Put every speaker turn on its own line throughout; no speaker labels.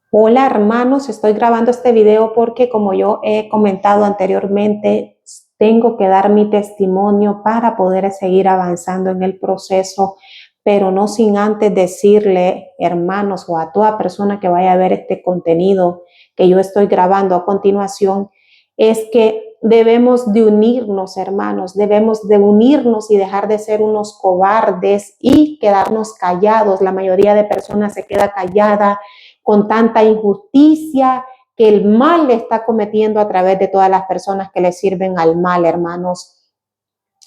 Hola hermanos, estoy grabando este video porque como yo he comentado anteriormente, tengo que dar mi testimonio para poder seguir avanzando en el proceso, pero no sin antes decirle, hermanos, o a toda persona que vaya a ver este contenido que yo estoy grabando a continuación, es que debemos de unirnos, hermanos, debemos de unirnos y dejar de ser unos cobardes y quedarnos callados. La mayoría de personas se queda callada con tanta injusticia que el mal le está cometiendo a través de todas las personas que le sirven al mal, hermanos.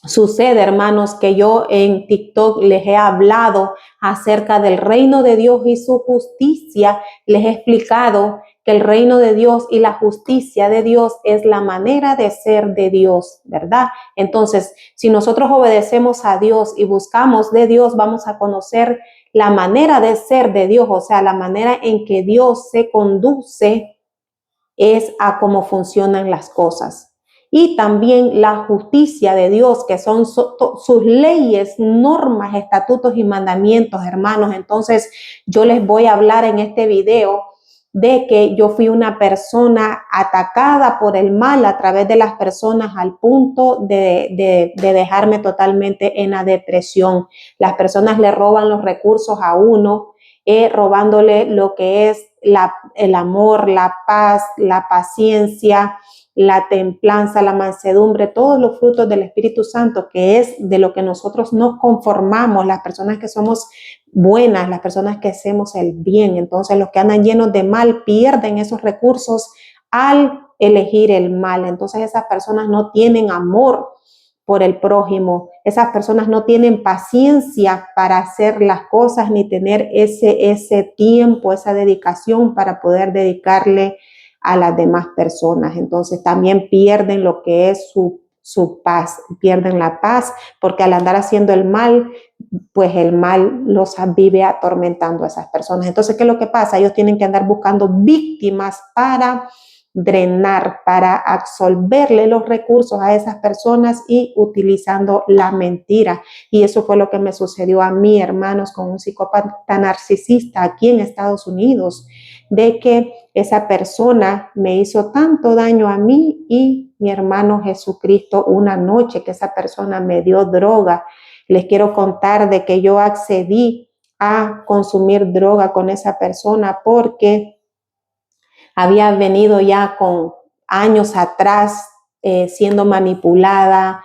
Sucede, hermanos, que yo en TikTok les he hablado acerca del reino de Dios y su justicia. Les he explicado que el reino de Dios y la justicia de Dios es la manera de ser de Dios, ¿verdad? Entonces, si nosotros obedecemos a Dios y buscamos de Dios, vamos a conocer la manera de ser de Dios, o sea, la manera en que Dios se conduce es a cómo funcionan las cosas. Y también la justicia de Dios, que son sus leyes, normas, estatutos y mandamientos, hermanos. Entonces, yo les voy a hablar en este video de que yo fui una persona atacada por el mal a través de las personas al punto de dejarme totalmente en la depresión. Las personas le roban los recursos a uno, robándole lo que es el amor, la paz, la paciencia, la templanza, la mansedumbre, todos los frutos del Espíritu Santo, que es de lo que nosotros nos conformamos, las personas que somos buenas, las personas que hacemos el bien. Entonces, los que andan llenos de mal pierden esos recursos al elegir el mal. Entonces, esas personas no tienen amor por el prójimo. Esas personas no tienen paciencia para hacer las cosas ni tener ese tiempo, esa dedicación para poder dedicarle a las demás personas. Entonces también pierden lo que es su paz, pierden la paz porque al andar haciendo el mal, pues el mal los vive atormentando a esas personas. Entonces, ¿qué es lo que pasa? Ellos tienen que andar buscando víctimas para drenar, para absolverle los recursos a esas personas y utilizando la mentira. Y eso fue lo que me sucedió a mí, hermanos, con un psicópata narcisista aquí en Estados Unidos, de que esa persona me hizo tanto daño a mí y mi hermano Jesucristo. Una noche que esa persona me dio droga, les quiero contar de que yo accedí a consumir droga con esa persona porque había venido ya con años atrás siendo manipulada,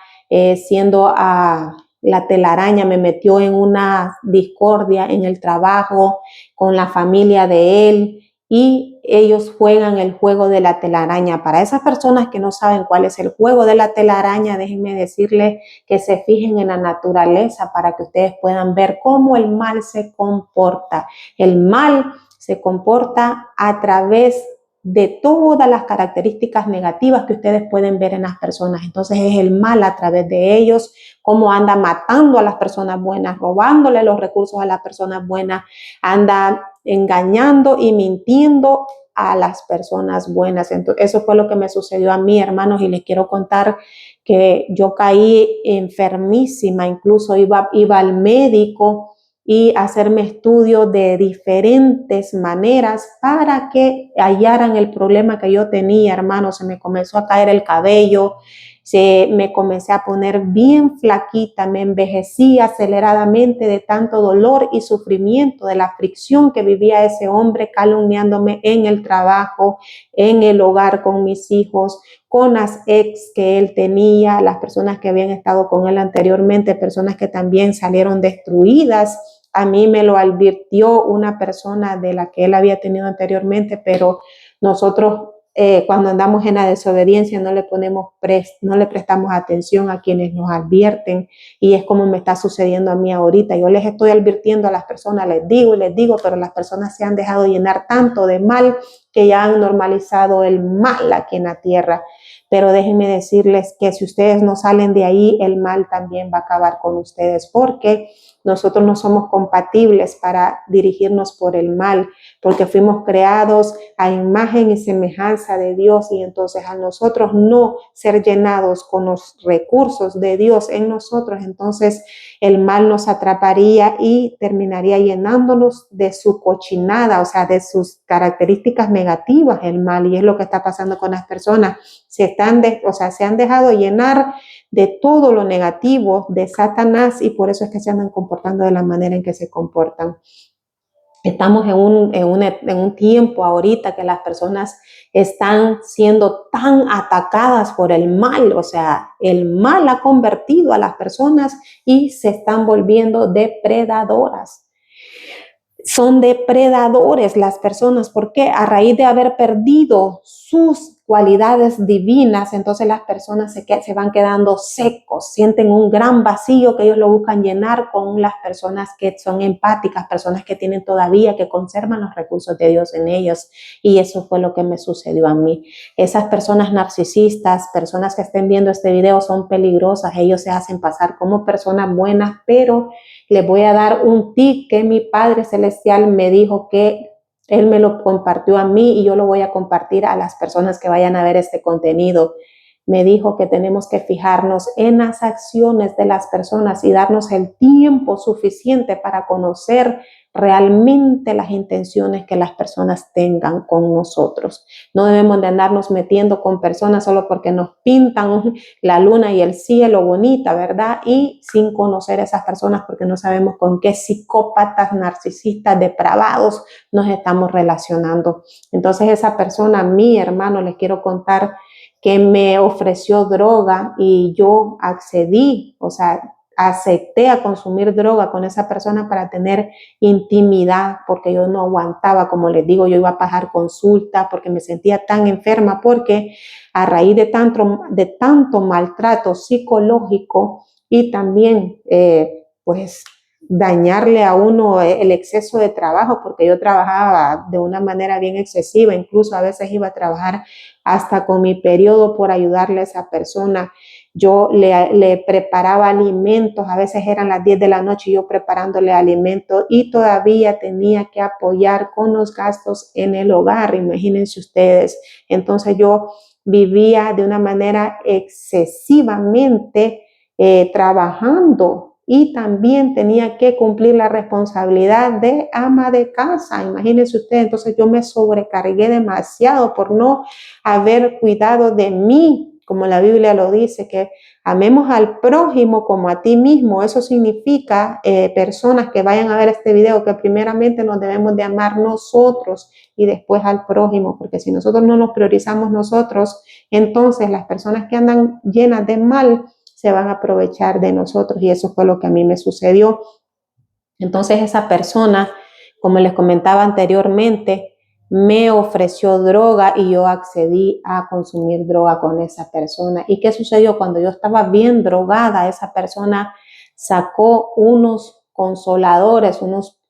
siendo la telaraña, me metió en una discordia en el trabajo con la familia de él y ellos juegan el juego de la telaraña. Para esas personas que no saben cuál es el juego de la telaraña, déjenme decirles que se fijen en la naturaleza para que ustedes puedan ver cómo el mal se comporta. El mal se comporta a través de todas las características negativas que ustedes pueden ver en las personas. Entonces es el mal a través de ellos, cómo anda matando a las personas buenas, robándole los recursos a las personas buenas, anda engañando y mintiendo a las personas buenas. Entonces, eso fue lo que me sucedió a mí, hermanos, y les quiero contar que yo caí enfermísima, incluso iba al médico y hacerme estudios de diferentes maneras para que hallaran el problema que yo tenía, hermano. Se me comenzó a caer el cabello, me comencé a poner bien flaquita, me envejecí aceleradamente de tanto dolor y sufrimiento, de la fricción que vivía ese hombre calumniándome en el trabajo, en el hogar con mis hijos, con las ex que él tenía, las personas que habían estado con él anteriormente, personas que también salieron destruidas. A mí me lo advirtió una persona de la que él había tenido anteriormente, pero nosotros cuando andamos en la desobediencia no le prestamos atención a quienes nos advierten, y es como me está sucediendo a mí ahorita. Yo les estoy advirtiendo a las personas, les digo, pero las personas se han dejado llenar tanto de mal que ya han normalizado el mal aquí en la tierra. Pero déjenme decirles que si ustedes no salen de ahí, el mal también va a acabar con ustedes, porque nosotros no somos compatibles para dirigirnos por el mal, porque fuimos creados a imagen y semejanza de Dios, y entonces a nosotros no ser llenados con los recursos de Dios en nosotros, entonces el mal nos atraparía y terminaría llenándonos de su cochinada, o sea, de sus características negativas, el mal, y es lo que está pasando con las personas. Se han dejado llenar de todo lo negativo de Satanás, y por eso es que se andan comportando de la manera en que se comportan. Estamos en un tiempo ahorita que las personas están siendo tan atacadas por el mal, o sea, el mal ha convertido a las personas y se están volviendo depredadoras. Son depredadores las personas, porque a raíz de haber perdido sus cualidades divinas, entonces las personas se van quedando secos, sienten un gran vacío que ellos lo buscan llenar con las personas que son empáticas, personas que tienen todavía, que conservan los recursos de Dios en ellos, y eso fue lo que me sucedió a mí. Esas personas narcisistas, personas que estén viendo este video, son peligrosas, ellos se hacen pasar como personas buenas, pero les voy a dar un tip que mi Padre Celestial me dijo, que Él me lo compartió a mí y yo lo voy a compartir a las personas que vayan a ver este contenido. Me dijo que tenemos que fijarnos en las acciones de las personas y darnos el tiempo suficiente para conocer realmente las intenciones que las personas tengan con nosotros. No debemos de andarnos metiendo con personas solo porque nos pintan la luna y el cielo bonita, ¿verdad? Y sin conocer a esas personas, porque no sabemos con qué psicópatas, narcisistas, depravados nos estamos relacionando. Entonces esa persona, mi hermano, les quiero contar que me ofreció droga y yo accedí, o sea, acepté a consumir droga con esa persona para tener intimidad, porque yo no aguantaba, como les digo, yo iba a pagar consulta porque me sentía tan enferma, porque a raíz de tanto maltrato psicológico y también pues dañarle a uno el exceso de trabajo, porque yo trabajaba de una manera bien excesiva, incluso a veces iba a trabajar hasta con mi periodo por ayudarle a esa persona. Yo le preparaba alimentos, a veces eran las 10 de la noche y yo preparándole alimentos, y todavía tenía que apoyar con los gastos en el hogar, imagínense ustedes. Entonces yo vivía de una manera excesivamente trabajando, y también tenía que cumplir la responsabilidad de ama de casa, imagínense ustedes. Entonces yo me sobrecargué demasiado por no haber cuidado de mí, como la Biblia lo dice, que amemos al prójimo como a ti mismo. Eso significa, personas que vayan a ver este video, que primeramente nos debemos de amar nosotros y después al prójimo, porque si nosotros no nos priorizamos nosotros, entonces las personas que andan llenas de mal se van a aprovechar de nosotros, y eso fue lo que a mí me sucedió. Entonces esa persona, como les comentaba anteriormente, me ofreció droga y yo accedí a consumir droga con esa persona. ¿Y qué sucedió? Cuando yo estaba bien drogada, esa persona sacó unos consoladores, unos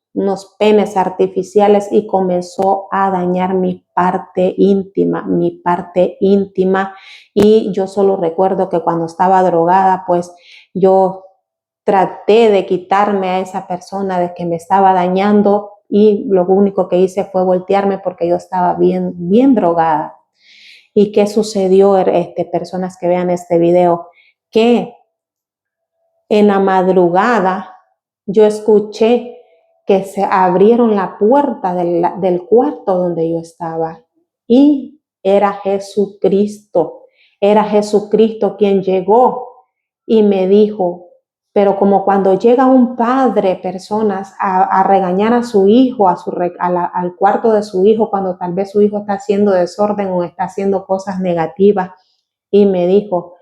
penes artificiales, y comenzó a dañar mi parte íntima. Y yo solo recuerdo que cuando estaba drogada, pues yo traté de quitarme a esa persona de que me estaba dañando, y lo único que hice fue voltearme porque yo estaba bien drogada. ¿Y qué sucedió, personas que vean este video? Que en la madrugada yo escuché que se abrieron la puerta del cuarto donde yo estaba, y era Jesucristo quien llegó y me dijo, pero como cuando llega un padre, personas, a regañar a su hijo, al cuarto de su hijo, cuando tal vez su hijo está haciendo desorden o está haciendo cosas negativas, y me dijo,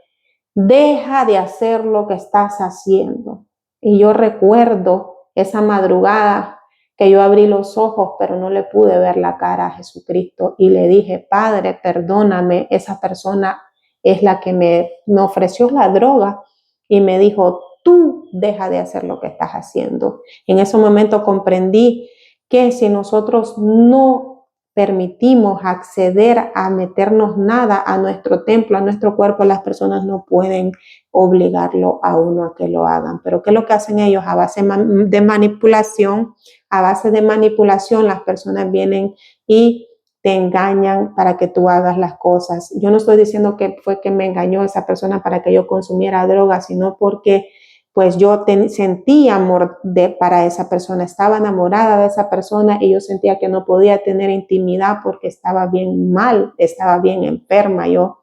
deja de hacer lo que estás haciendo. Y yo recuerdo esa madrugada que yo abrí los ojos, pero no le pude ver la cara a Jesucristo, y le dije, Padre, perdóname, esa persona es la que me ofreció la droga, y me dijo, tú deja de hacer lo que estás haciendo. En ese momento comprendí que si nosotros no permitimos acceder a meternos nada a nuestro templo, a nuestro cuerpo, las personas no pueden obligarlo a uno a que lo hagan. Pero ¿qué es lo que hacen ellos? A base de manipulación, las personas vienen y te engañan para que tú hagas las cosas. Yo no estoy diciendo que fue que me engañó esa persona para que yo consumiera droga, sino porque pues yo sentía amor para esa persona, estaba enamorada de esa persona y yo sentía que no podía tener intimidad porque estaba bien mal, estaba bien enferma yo,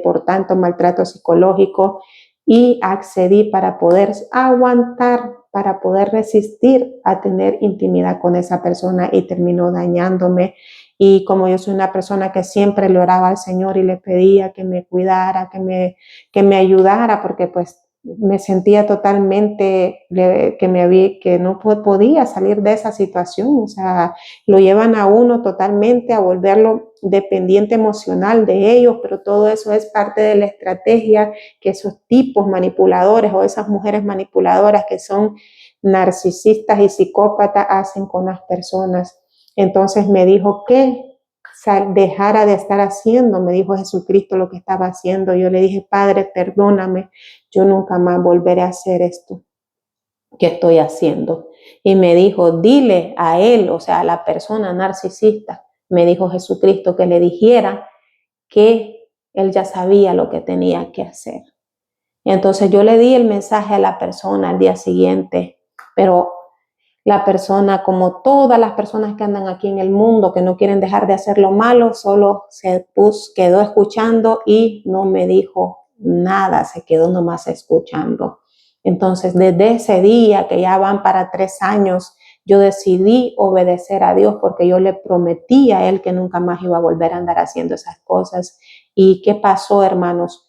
por tanto maltrato psicológico, y accedí para poder aguantar, para poder resistir a tener intimidad con esa persona y terminó dañándome. Y como yo soy una persona que siempre le oraba al Señor y le pedía que me cuidara, que me ayudara, porque pues me sentía totalmente que no podía salir de esa situación. O sea, lo llevan a uno totalmente a volverlo dependiente emocional de ellos, pero todo eso es parte de la estrategia que esos tipos manipuladores o esas mujeres manipuladoras que son narcisistas y psicópatas hacen con las personas. Entonces me dijo que dejara de estar haciendo, me dijo Jesucristo lo que estaba haciendo. Yo le dije, Padre, perdóname, yo nunca más volveré a hacer esto que estoy haciendo. Y me dijo, dile a él, o sea, a la persona narcisista, me dijo Jesucristo que le dijera que él ya sabía lo que tenía que hacer. Entonces yo le di el mensaje a la persona al día siguiente, pero la persona, como todas las personas que andan aquí en el mundo, que no quieren dejar de hacer lo malo, solo quedó escuchando y no me dijo nada, se quedó nomás escuchando. Entonces, desde ese día, que ya van para 3 años, yo decidí obedecer a Dios porque yo le prometí a Él que nunca más iba a volver a andar haciendo esas cosas. ¿Y qué pasó, hermanos?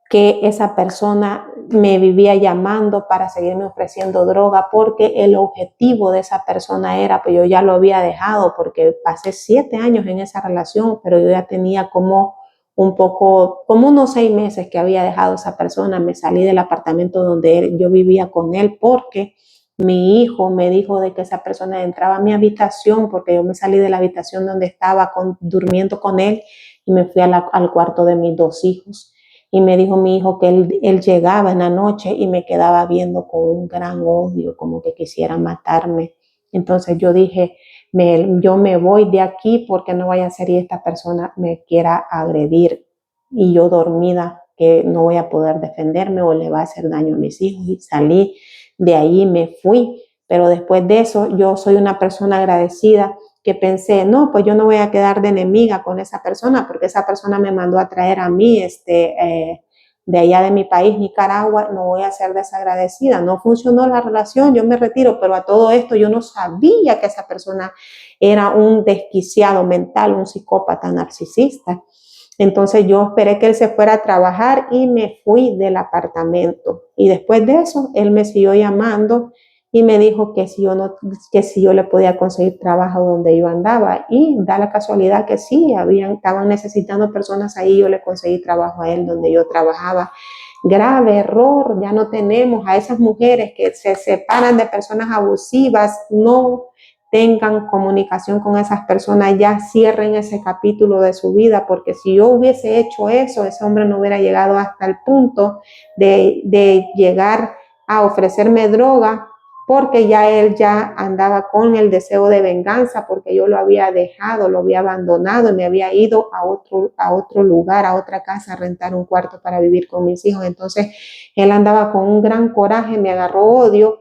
Que esa persona me vivía llamando para seguirme ofreciendo droga porque el objetivo de esa persona era, pues yo ya lo había dejado porque pasé 7 años en esa relación, pero yo ya tenía como como unos 6 meses que había dejado a esa persona. Me salí del apartamento donde yo vivía con él porque mi hijo me dijo de que esa persona entraba a mi habitación porque yo me salí de la habitación donde estaba durmiendo con él y me fui al cuarto de mis 2 hijos. Y me dijo mi hijo que él llegaba en la noche y me quedaba viendo con un gran odio, como que quisiera matarme. Entonces yo dije, yo me voy de aquí porque no vaya a ser y esta persona me quiera agredir. Y yo dormida, que no voy a poder defenderme o le va a hacer daño a mis hijos. Y salí de ahí, me fui. Pero después de eso, yo soy una persona agradecida que pensé, no, pues yo no voy a quedar de enemiga con esa persona porque esa persona me mandó a traer a mí de allá de mi país, Nicaragua, no voy a ser desagradecida. No funcionó la relación, yo me retiro, pero a todo esto yo no sabía que esa persona era un desquiciado mental, un psicópata narcisista. Entonces yo esperé que él se fuera a trabajar y me fui del apartamento. Y después de eso, él me siguió llamando y me dijo que si yo le podía conseguir trabajo donde yo andaba. Y da la casualidad que sí, estaban necesitando personas ahí, yo le conseguí trabajo a él donde yo trabajaba. Grave error, ya no tenemos a esas mujeres que se separan de personas abusivas, no tengan comunicación con esas personas, ya cierren ese capítulo de su vida, porque si yo hubiese hecho eso, ese hombre no hubiera llegado hasta el punto de llegar a ofrecerme droga, porque ya él ya andaba con el deseo de venganza, porque yo lo había dejado, lo había abandonado y me había ido a otro lugar, a otra casa, a rentar un cuarto para vivir con mis hijos. Entonces él andaba con un gran coraje, me agarró odio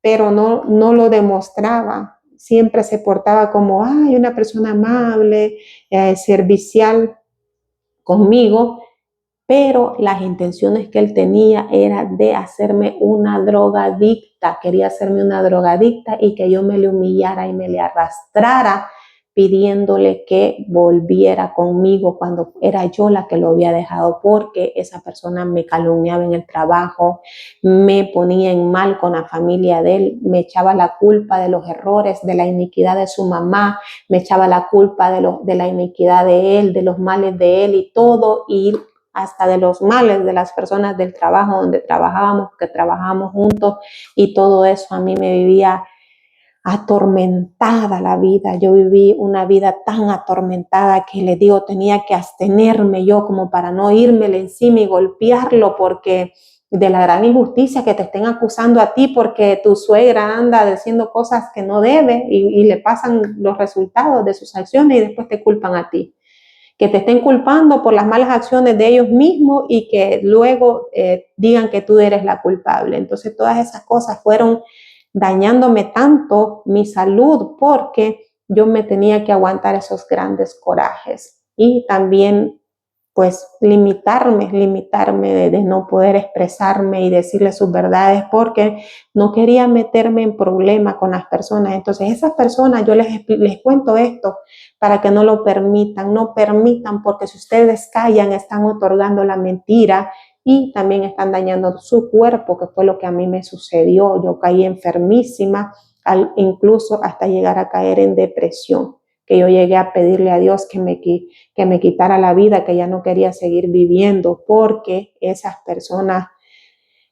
pero no lo demostraba. Siempre se portaba como, ay, una persona amable, servicial conmigo, pero las intenciones que él tenía era de hacerme una drogadicta, quería hacerme una drogadicta y que yo me le humillara y me le arrastrara pidiéndole que volviera conmigo cuando era yo la que lo había dejado, porque esa persona me calumniaba en el trabajo, me ponía en mal con la familia de él, me echaba la culpa de los errores, de la iniquidad de su mamá, me echaba la culpa de la iniquidad de él, de los males de él y todo, y hasta de los males de las personas del trabajo donde trabajábamos, que trabajábamos juntos, y todo eso a mí me vivía atormentada la vida. Yo viví una vida tan atormentada que les digo, tenía que abstenerme yo como para no irme encima y golpearlo porque de la gran injusticia que te estén acusando a ti porque tu suegra anda diciendo cosas que no debe y le pasan los resultados de sus acciones y después te culpan a ti. Que te estén culpando por las malas acciones de ellos mismos y que luego digan que tú eres la culpable. Entonces todas esas cosas fueron dañándome tanto mi salud porque yo me tenía que aguantar esos grandes corajes y también pues limitarme de no poder expresarme y decirle sus verdades porque no quería meterme en problemas con las personas. Entonces esas personas yo les cuento esto para que no lo permitan, no permitan porque si ustedes callan están otorgando la mentira y también están dañando su cuerpo, que fue lo que a mí me sucedió. Yo caí enfermísima, incluso hasta llegar a caer en depresión, que yo llegué a pedirle a Dios que me quitara la vida, que ya no quería seguir viviendo, porque esas personas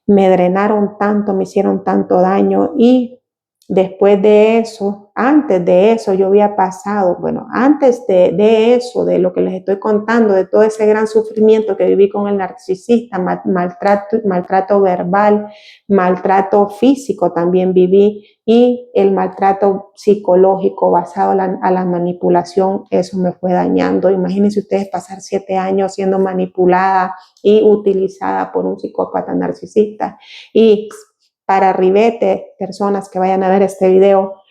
me drenaron tanto, me hicieron tanto daño y después de eso, antes de eso yo había pasado, bueno, antes de eso, de lo que les estoy contando, de todo ese gran sufrimiento que viví con el narcisista, maltrato verbal, maltrato físico también viví y el maltrato psicológico basado a la manipulación, eso me fue dañando. Imagínense ustedes pasar 7 años siendo manipulada y utilizada por un psicópata narcisista. Y para ribete, personas que vayan a ver este video,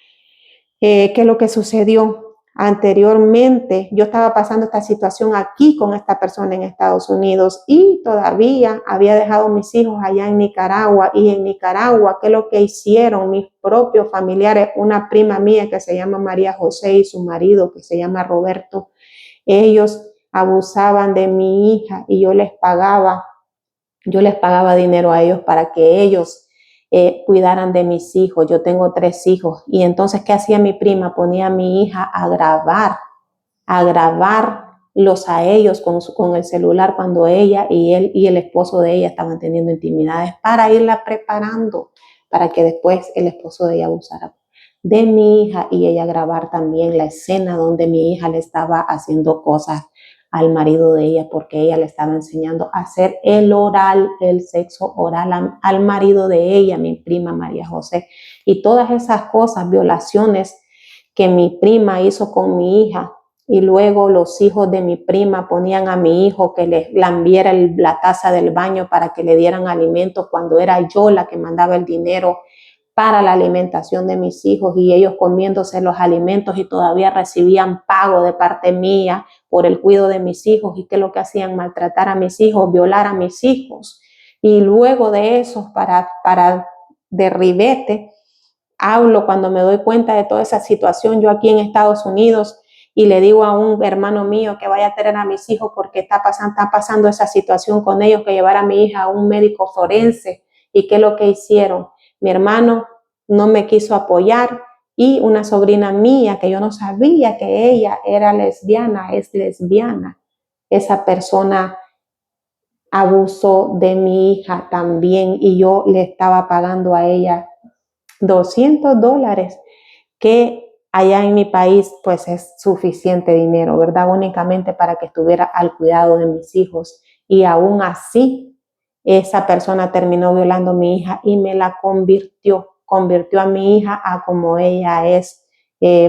¿qué es lo que sucedió? Anteriormente, yo estaba pasando esta situación aquí con esta persona en Estados Unidos y todavía había dejado mis hijos allá en Nicaragua. Y en Nicaragua, ¿qué es lo que hicieron mis propios familiares? Una prima mía que se llama María José y su marido que se llama Roberto. Ellos abusaban de mi hija y yo les pagaba dinero a ellos para que ellos cuidaran de mis hijos. Yo tengo 3 hijos. Y entonces, ¿qué hacía mi prima? Ponía a mi hija a grabarlos a ellos con el celular cuando ella y él y el esposo de ella estaban teniendo intimidades para irla preparando para que después el esposo de ella abusara de mi hija y ella grabar también la escena donde mi hija le estaba haciendo cosas al marido de ella porque ella le estaba enseñando a hacer el sexo oral al marido de ella, mi prima María José. Y todas esas cosas, violaciones que mi prima hizo con mi hija y luego los hijos de mi prima ponían a mi hijo que le lambiera la taza del baño para que le dieran alimentos cuando era yo la que mandaba el dinero para la alimentación de mis hijos y ellos comiéndose los alimentos y todavía recibían pago de parte mía por el cuidado de mis hijos. ¿Y qué es lo que hacían? Maltratar a mis hijos, violar a mis hijos. Y luego de eso, para derribete, hablo cuando me doy cuenta de toda esa situación yo aquí en Estados Unidos y le digo a un hermano mío que vaya a tener a mis hijos porque está pasando esa situación con ellos, que llevar a mi hija a un médico forense. ¿Y qué es lo que hicieron? Mi hermano no me quiso apoyar y una sobrina mía que yo no sabía que ella era lesbiana, es lesbiana. Esa persona abusó de mi hija también y yo le estaba pagando a ella $200, que allá en mi país pues es suficiente dinero, ¿verdad? Únicamente para que estuviera al cuidado de mis hijos. Y aún así, esa persona terminó violando a mi hija y me la convirtió a mi hija a como ella es.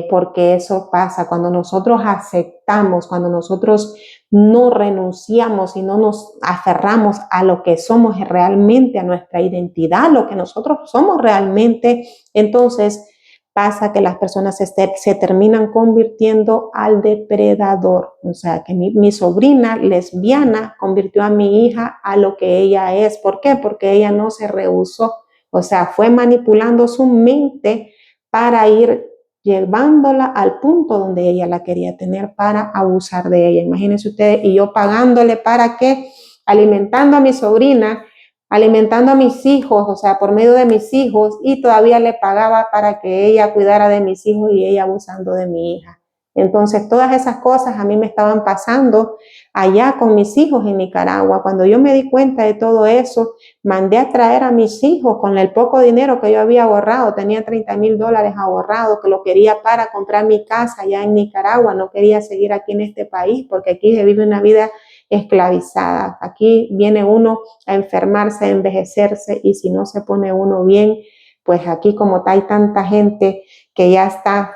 Porque eso pasa cuando nosotros aceptamos, cuando nosotros no renunciamos y no nos aferramos a lo que somos realmente, a nuestra identidad, lo que nosotros somos realmente, entonces pasa que las personas se terminan convirtiendo al depredador. O sea, que mi sobrina lesbiana convirtió a mi hija a lo que ella es. ¿Por qué? Porque ella no se rehusó. O sea, fue manipulando su mente para ir llevándola al punto donde ella la quería tener para abusar de ella. Imagínense ustedes, y yo pagándole para qué, alimentando a mi sobrina, alimentando a mis hijos, o sea, por medio de mis hijos, y todavía le pagaba para que ella cuidara de mis hijos y ella abusando de mi hija. Entonces, todas esas cosas a mí me estaban pasando allá con mis hijos en Nicaragua. Cuando yo me di cuenta de todo eso, mandé a traer a mis hijos con el poco dinero que yo había ahorrado. Tenía $30,000 ahorrado, que lo quería para comprar mi casa allá en Nicaragua. No quería seguir aquí en este país porque aquí se vive una vida esclavizada. Aquí viene uno a enfermarse, a envejecerse, y si no se pone uno bien, pues aquí como hay tanta gente que ya está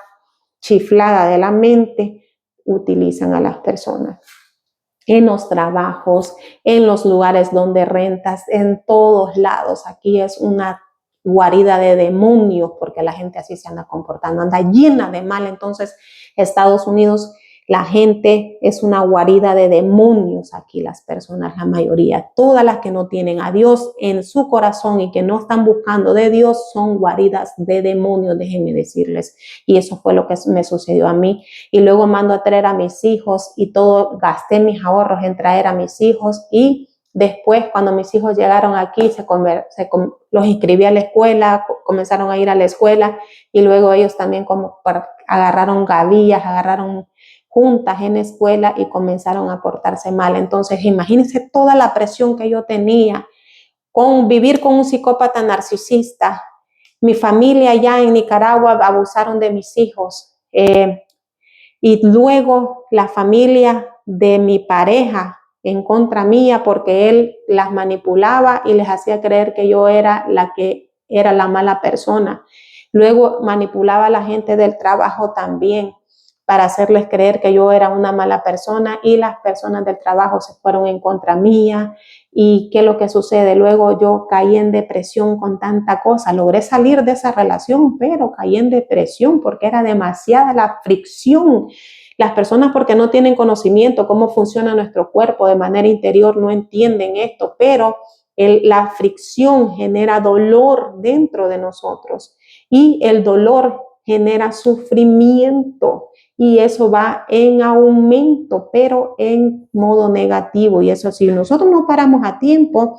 chiflada de la mente, utilizan a las personas en los trabajos, en los lugares donde rentas, en todos lados. Aquí es una guarida de demonios porque la gente así se anda comportando, anda llena de mal. Entonces, Estados Unidos, la gente es una guarida de demonios aquí, las personas, la mayoría. Todas las que no tienen a Dios en su corazón y que no están buscando de Dios son guaridas de demonios, déjenme decirles. Y eso fue lo que me sucedió a mí. Y luego mando a traer a mis hijos y todo, gasté mis ahorros en traer a mis hijos, y después cuando mis hijos llegaron aquí los inscribí a la escuela, comenzaron a ir a la escuela, y luego ellos también agarraron gavillas, agarraron juntas en la escuela y comenzaron a portarse mal. Entonces imagínense toda la presión que yo tenía con vivir con un psicópata narcisista. Mi familia allá en Nicaragua abusaron de mis hijos. Y luego la familia de mi pareja en contra mía porque él las manipulaba y les hacía creer que yo era la que era la mala persona. Luego manipulaba a la gente del trabajo también para hacerles creer que yo era una mala persona, y las personas del trabajo se fueron en contra mía. ¿Y qué es lo que sucede? Luego yo caí en depresión con tanta cosa. Logré salir de esa relación, pero caí en depresión porque era demasiada la fricción. Las personas, porque no tienen conocimiento cómo funciona nuestro cuerpo de manera interior, no entienden esto, pero la fricción genera dolor dentro de nosotros, y el dolor genera sufrimiento. Y eso va en aumento, pero en modo negativo. Y eso, si nosotros no paramos a tiempo,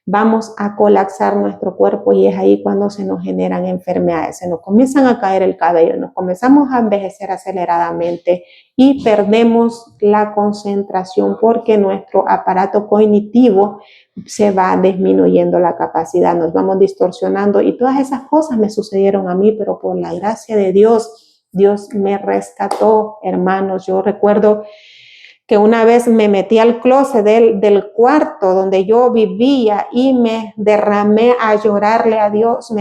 vamos a colapsar nuestro cuerpo, y es ahí cuando se nos generan enfermedades, se nos comienzan a caer el cabello, nos comenzamos a envejecer aceleradamente y perdemos la concentración porque nuestro aparato cognitivo se va disminuyendo la capacidad, nos vamos distorsionando, y todas esas cosas me sucedieron a mí, pero por la gracia de Dios, Dios me rescató, hermanos. Yo recuerdo que una vez me metí al closet del cuarto donde yo vivía y me derramé a llorarle a Dios,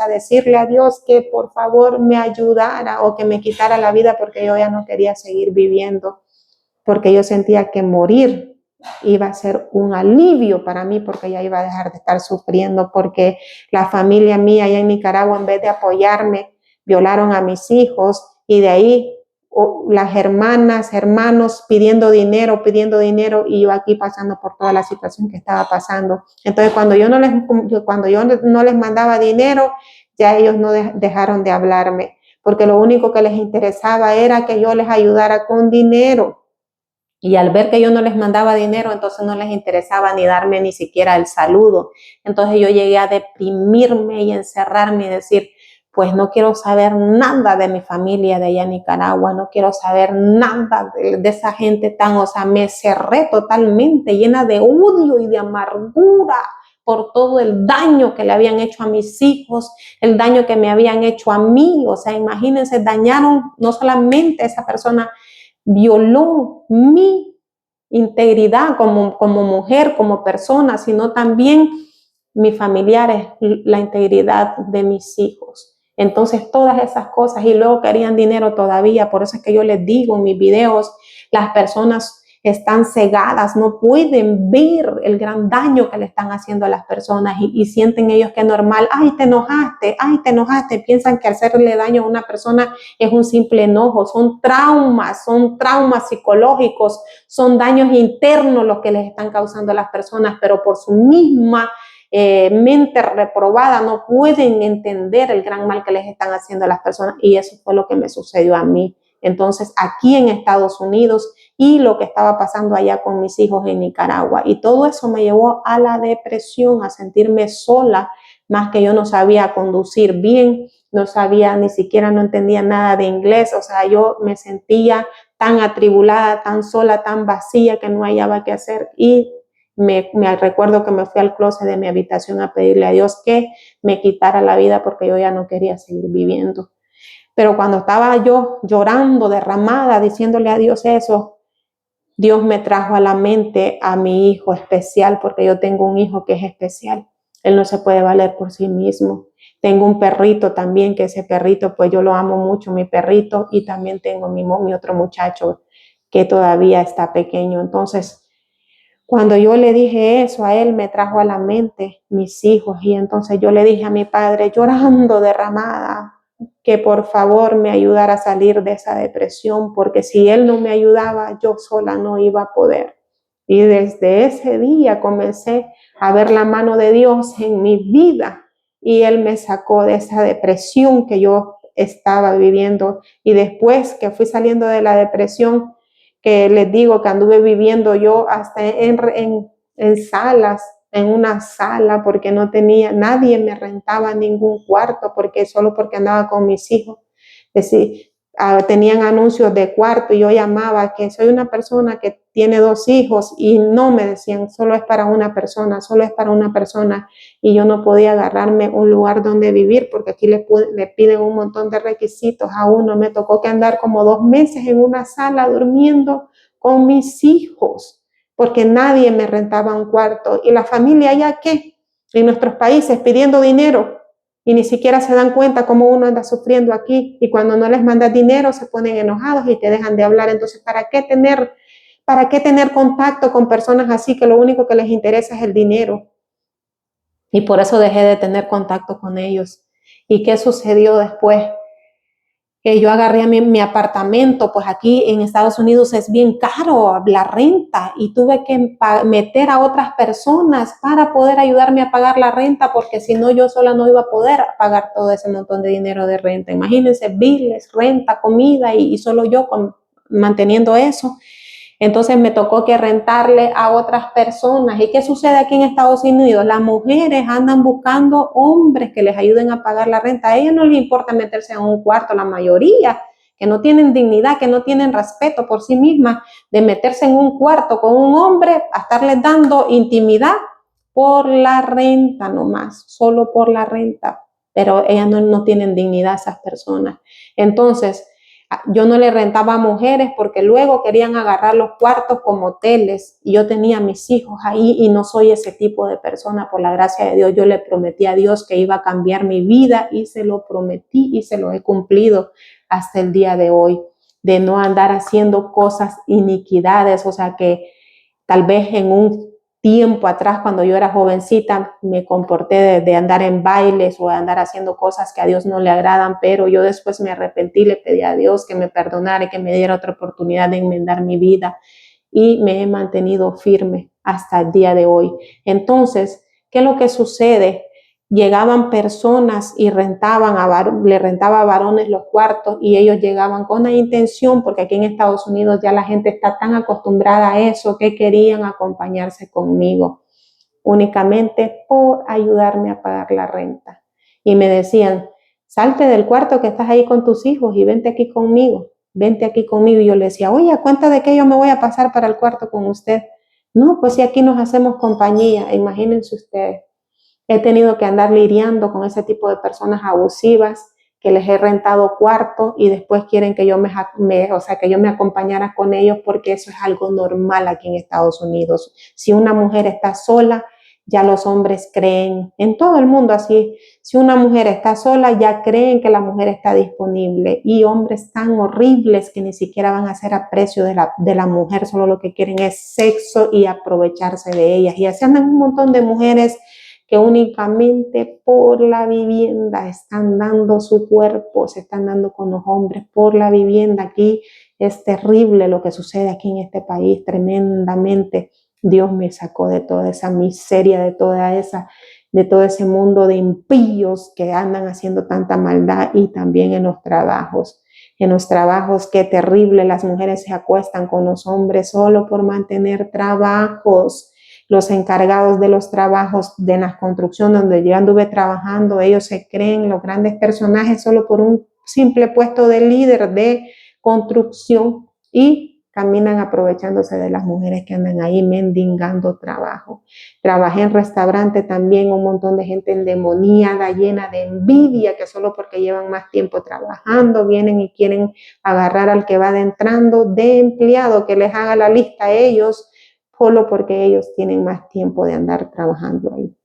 a decirle a Dios que por favor me ayudara o que me quitara la vida, porque yo ya no quería seguir viviendo, porque yo sentía que morir iba a ser un alivio para mí, porque ya iba a dejar de estar sufriendo, porque la familia mía allá en Nicaragua, en vez de apoyarme, violaron a mis hijos, y de ahí las hermanas, hermanos pidiendo dinero, y yo aquí pasando por toda la situación que estaba pasando. Entonces, cuando yo no les mandaba dinero, ya ellos no dejaron de hablarme, porque lo único que les interesaba era que yo les ayudara con dinero. Y al ver que yo no les mandaba dinero, entonces no les interesaba ni darme ni siquiera el saludo. Entonces yo llegué a deprimirme y encerrarme y decir, pues no quiero saber nada de mi familia de allá en Nicaragua, no quiero saber nada de esa gente me cerré totalmente, llena de odio y de amargura por todo el daño que le habían hecho a mis hijos, el daño que me habían hecho a mí. O sea, imagínense, dañaron no solamente esa persona, violó mi integridad como mujer, como persona, sino también mis familiares, la integridad de mis hijos. Entonces, todas esas cosas, y luego querían dinero todavía. Por eso es que yo les digo en mis videos, las personas están cegadas, no pueden ver el gran daño que le están haciendo a las personas, y sienten ellos que es normal. Ay, te enojaste. Piensan que hacerle daño a una persona es un simple enojo. Son traumas psicológicos, son daños internos los que les están causando a las personas, pero por su misma mente reprobada no pueden entender el gran mal que les están haciendo a las personas, y eso fue lo que me sucedió a mí. Entonces, aquí en Estados Unidos, y lo que estaba pasando allá con mis hijos en Nicaragua, y todo eso me llevó a la depresión, a sentirme sola, más que yo no sabía conducir bien, no sabía, ni siquiera no entendía nada de inglés, o sea, yo me sentía tan atribulada, tan sola, tan vacía que no hallaba qué hacer y me recuerdo que me fui al closet de mi habitación a pedirle a Dios que me quitara la vida porque yo ya no quería seguir viviendo. Pero cuando estaba yo llorando, derramada, diciéndole a Dios eso, Dios me trajo a la mente a mi hijo especial, porque yo tengo un hijo que es especial. Él no se puede valer por sí mismo. Tengo un perrito también, que ese perrito, pues yo lo amo mucho, mi perrito, y también tengo mi otro muchacho que todavía está pequeño. Entonces, cuando yo le dije eso a él, me trajo a la mente mis hijos, y entonces yo le dije a mi padre, llorando derramada, que por favor me ayudara a salir de esa depresión, porque si él no me ayudaba, yo sola no iba a poder. Y desde ese día comencé a ver la mano de Dios en mi vida, y él me sacó de esa depresión que yo estaba viviendo. Y después que fui saliendo de la depresión, que les digo que anduve viviendo yo hasta en salas, en una sala, porque no tenía, nadie me rentaba ningún cuarto, porque solo porque andaba con mis hijos. Es decir, tenían anuncios de cuarto y yo llamaba que soy una persona que tiene 2 hijos y no me decían, solo es para una persona, solo es para una persona, y yo no podía agarrarme un lugar donde vivir porque aquí le piden un montón de requisitos a uno. Me tocó que andar como 2 meses en una sala durmiendo con mis hijos porque nadie me rentaba un cuarto. Y la familia allá, ¿qué? En nuestros países pidiendo dinero y ni siquiera se dan cuenta cómo uno anda sufriendo aquí, y cuando no les mandas dinero se ponen enojados y te dejan de hablar. Entonces, ¿para qué tener contacto con personas así que lo único que les interesa es el dinero? Y por eso dejé de tener contacto con ellos. ¿Y qué sucedió después? Que yo agarré a mi apartamento, pues aquí en Estados Unidos es bien caro la renta, y tuve que meter a otras personas para poder ayudarme a pagar la renta, porque si no yo sola no iba a poder pagar todo ese montón de dinero de renta. Imagínense, biles, renta, comida y solo yo manteniendo eso. Entonces me tocó que rentarle a otras personas. ¿Y qué sucede aquí en Estados Unidos? Las mujeres andan buscando hombres que les ayuden a pagar la renta. A ellas no les importa meterse en un cuarto, la mayoría, que no tienen dignidad, que no tienen respeto por sí mismas, de meterse en un cuarto con un hombre a estarles dando intimidad por la renta nomás, solo por la renta. Pero ellas no tienen dignidad, esas personas. Entonces, yo no le rentaba a mujeres porque luego querían agarrar los cuartos como hoteles, y yo tenía a mis hijos ahí y no soy ese tipo de persona. Por la gracia de Dios, yo le prometí a Dios que iba a cambiar mi vida y se lo prometí y se lo he cumplido hasta el día de hoy, de no andar haciendo cosas, iniquidades. O sea, que tal vez en un tiempo atrás, cuando yo era jovencita, me comporté de andar en bailes o de andar haciendo cosas que a Dios no le agradan, pero yo después me arrepentí, le pedí a Dios que me perdonara y que me diera otra oportunidad de enmendar mi vida, y me he mantenido firme hasta el día de hoy. Entonces, ¿qué es lo que sucede? Llegaban personas y le rentaba a varones los cuartos, y ellos llegaban con la intención, porque aquí en Estados Unidos ya la gente está tan acostumbrada a eso, que querían acompañarse conmigo únicamente por ayudarme a pagar la renta. Y me decían, salte del cuarto que estás ahí con tus hijos y vente aquí conmigo, vente aquí conmigo. Y yo le decía, oye, ¿a cuenta de que yo me voy a pasar para el cuarto con usted? No, pues si aquí nos hacemos compañía. Imagínense ustedes. He tenido que andar lidiando con ese tipo de personas abusivas, que les he rentado cuarto y después quieren que yo que yo me acompañara con ellos, porque eso es algo normal aquí en Estados Unidos. Si una mujer está sola, ya los hombres creen, en todo el mundo así, si una mujer está sola, ya creen que la mujer está disponible, y hombres tan horribles que ni siquiera van a hacer aprecio de la mujer, solo lo que quieren es sexo y aprovecharse de ellas. Y así andan un montón de mujeres que únicamente por la vivienda están dando su cuerpo, se están dando con los hombres por la vivienda. Aquí es terrible lo que sucede aquí en este país, tremendamente. Dios me sacó de toda esa miseria, de todo ese mundo de impíos que andan haciendo tanta maldad, y también en los trabajos. En los trabajos, qué terrible, las mujeres se acuestan con los hombres solo por mantener trabajos. los encargados de los trabajos de la construcción donde yo anduve trabajando, ellos se creen los grandes personajes solo por un simple puesto de líder de construcción y caminan aprovechándose de las mujeres que andan ahí mendigando trabajo. Trabajé en restaurante también, un montón de gente endemoniada, llena de envidia, que solo porque llevan más tiempo trabajando, vienen y quieren agarrar al que va adentrando de empleado, que les haga la lista a ellos, solo porque ellos tienen más tiempo de andar trabajando ahí.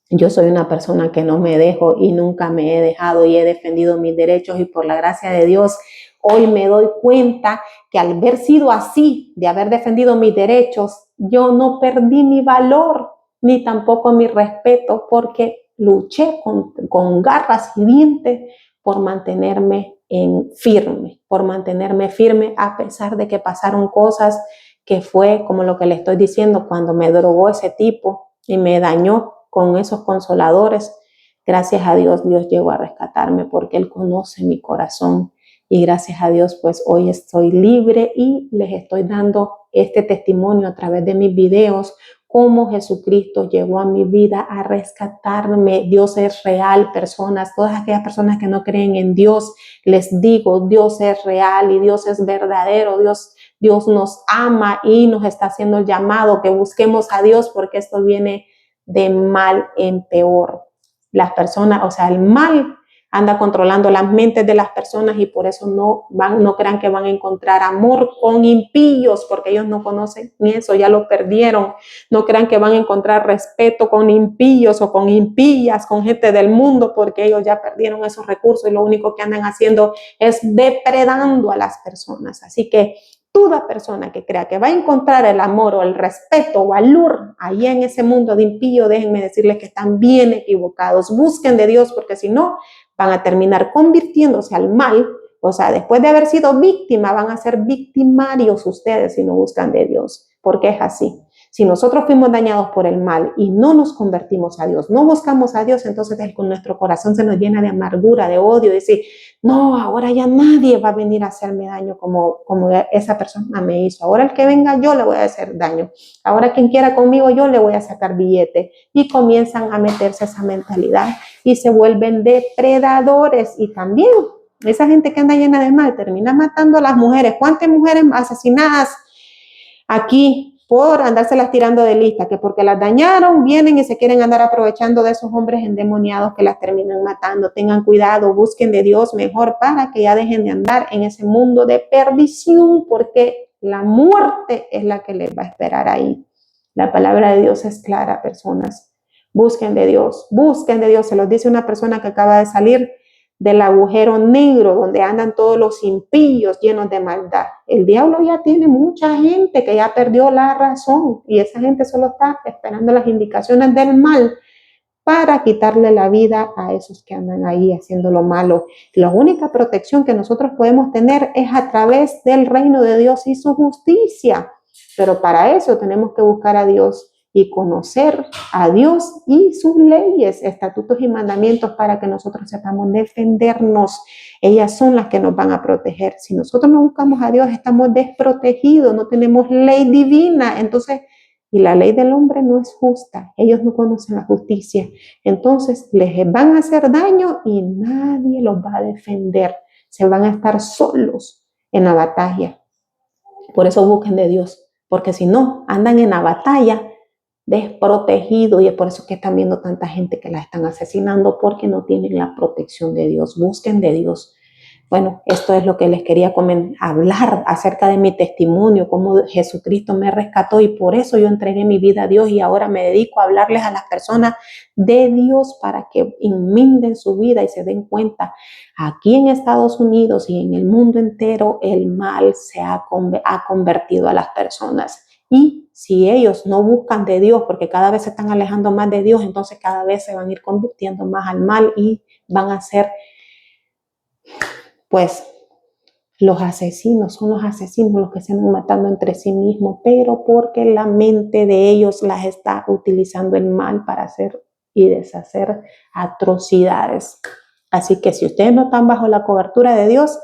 Yo soy una persona que no me dejo y nunca me he dejado y he defendido mis derechos y por la gracia de Dios hoy me doy cuenta que al haber sido así, de haber defendido mis derechos, yo no perdí mi valor ni tampoco mi respeto porque luché con garras y dientes por mantenerme por mantenerme firme a pesar de que pasaron cosas que fue como lo que le estoy diciendo cuando me drogó ese tipo y me dañó con esos consoladores. Gracias a Dios, Dios llegó a rescatarme porque Él conoce mi corazón y gracias a Dios, pues hoy estoy libre y les estoy dando este testimonio a través de mis videos, cómo Jesucristo llegó a mi vida a rescatarme. Dios es real, personas, todas aquellas personas que no creen en Dios, les digo, Dios es real y Dios es verdadero, Dios nos ama y nos está haciendo el llamado que busquemos a Dios porque esto viene de mal en peor. Las personas, o sea, el mal anda controlando las mentes de las personas y por eso no crean que van a encontrar amor con impíos, porque ellos no conocen ni eso, ya lo perdieron. No crean que van a encontrar respeto con impíos o con impías, con gente del mundo, porque ellos ya perdieron esos recursos y lo único que andan haciendo es depredando a las personas. Así que toda persona que crea que va a encontrar el amor o el respeto o valor ahí en ese mundo de impío, déjenme decirles que están bien equivocados. Busquen de Dios porque si no, van a terminar convirtiéndose al mal. O sea, después de haber sido víctima, van a ser victimarios ustedes si no buscan de Dios, porque es así. Si nosotros fuimos dañados por el mal y no nos convertimos a Dios, no buscamos a Dios, entonces con nuestro corazón se nos llena de amargura, de odio, de decir, no, ahora ya nadie va a venir a hacerme daño como esa persona me hizo. Ahora el que venga yo le voy a hacer daño. Ahora quien quiera conmigo yo le voy a sacar billete. Y comienzan a meterse esa mentalidad y se vuelven depredadores. Y también esa gente que anda llena de mal termina matando a las mujeres. ¿Cuántas mujeres asesinadas aquí por andárselas tirando de lista? Que porque las dañaron, vienen y se quieren andar aprovechando de esos hombres endemoniados que las terminan matando. Tengan cuidado, busquen de Dios mejor para que ya dejen de andar en ese mundo de perdición, porque la muerte es la que les va a esperar ahí. La palabra de Dios es clara, personas. Busquen de Dios, se los dice una persona que acaba de salir del agujero negro donde andan todos los impíos llenos de maldad. El diablo ya tiene mucha gente que ya perdió la razón y esa gente solo está esperando las indicaciones del mal para quitarle la vida a esos que andan ahí haciendo lo malo. La única protección que nosotros podemos tener es a través del reino de Dios y su justicia. Pero para eso tenemos que buscar a Dios y conocer a Dios y sus leyes, estatutos y mandamientos para que nosotros sepamos defendernos. Ellas son las que nos van a proteger. Si nosotros no buscamos a Dios, estamos desprotegidos, no tenemos ley divina. Entonces, y la ley del hombre no es justa. Ellos no conocen la justicia. Entonces, les van a hacer daño y nadie los va a defender. Se van a estar solos en la batalla. Por eso busquen de Dios, porque si no, andan en la batalla desprotegido y es por eso que están viendo tanta gente que la están asesinando porque no tienen la protección de Dios. Busquen de Dios. Bueno, esto es lo que les quería hablar acerca de mi testimonio, cómo Jesucristo me rescató y por eso yo entregué mi vida a Dios y ahora me dedico a hablarles a las personas de Dios para que enmienden su vida y se den cuenta. Aquí en Estados Unidos y en el mundo entero el mal se ha convertido a las personas. Y si ellos no buscan de Dios, porque cada vez se están alejando más de Dios, entonces cada vez se van a ir convirtiendo más al mal y van a ser, pues, los asesinos. Son los asesinos los que se van matando entre sí mismos, pero porque la mente de ellos las está utilizando el mal para hacer y deshacer atrocidades. Así que si ustedes no están bajo la cobertura de Dios,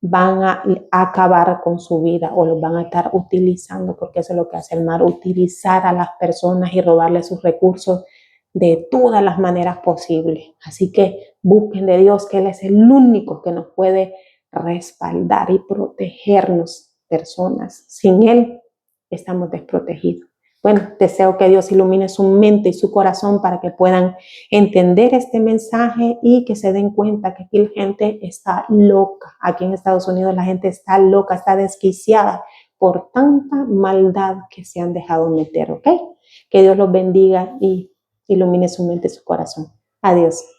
van a acabar con su vida o los van a estar utilizando, porque eso es lo que hace el mal, utilizar a las personas y robarles sus recursos de todas las maneras posibles. Así que busquen de Dios, que Él es el único que nos puede respaldar y protegernos, personas. Sin Él estamos desprotegidos. Bueno, deseo que Dios ilumine su mente y su corazón para que puedan entender este mensaje y que se den cuenta que aquí la gente está loca. Aquí en Estados Unidos la gente está loca, está desquiciada por tanta maldad que se han dejado meter, ¿ok? Que Dios los bendiga y ilumine su mente y su corazón. Adiós.